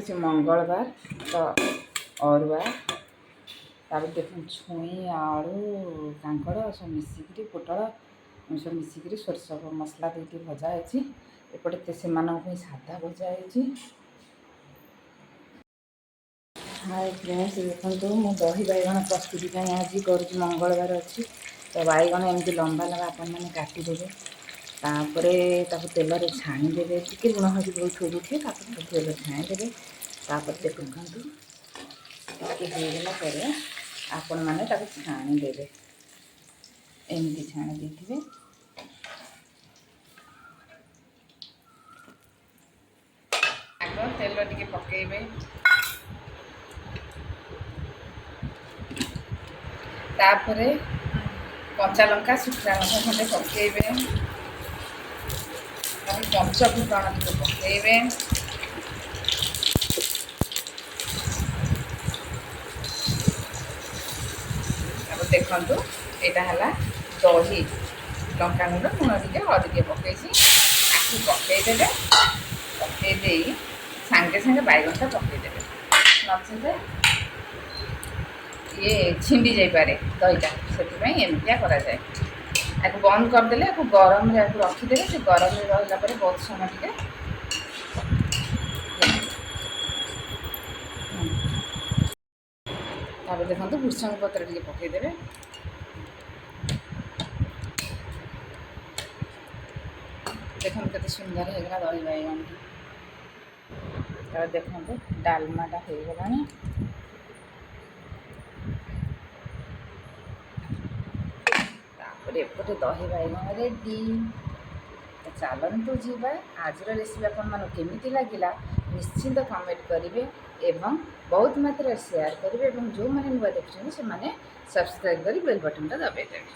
आज मंगलवार तो अरुआ तापर देख छुई आलू कांकड़ सब मिसिकी पोटल सब मिसिकी सोरष मसला देती भजा है। एपटे से साधा भजा है। हाय फ्रेंड्स देखो मु दही बैगण प्रस्तुति आज कर मंगलवार अच्छी तो बैगण एमती लंबा लंबा अपन मैंने काटिदेवे तापर तेल छाणीदे टी लुण हल्दी बहुत थोड़ी तेल छाणीदे तापर देखु टे होगला आपण मैंने छाणीदे एमती छाणी देते आग तेल टे पकेबे तापरे कंचा लंका शुखा लंका खंडे पकेबे पंच फुटण टे पकेबे देखु यहाँ है दही लंका गुंड लुण टे हल्दी टे पकई आपको पकईदे पकईदे सांगे सांगे बैगनटा पकईदे नचे ये छिंडी जापे दहीटा से एमतिया कराए आपको बंद करदे आपको गरम रखीदे से गरम रहा बहुत समय टे देखो भृषंग पत्र टे पकईदे देखो के सुंदर होगा दही बैगन टी देखो डालमाटा हो गला एपटे दही बैगन रेडी चलतु जीवा आज रेसिपी आपमती लगे निश्चिंत कमेंट करेंगे एवं बहुत मात्रा शेयर करेंगे जो मैंने नुआ देखते हैं सब्सक्राइब कर बेल बटन दबाई देवे।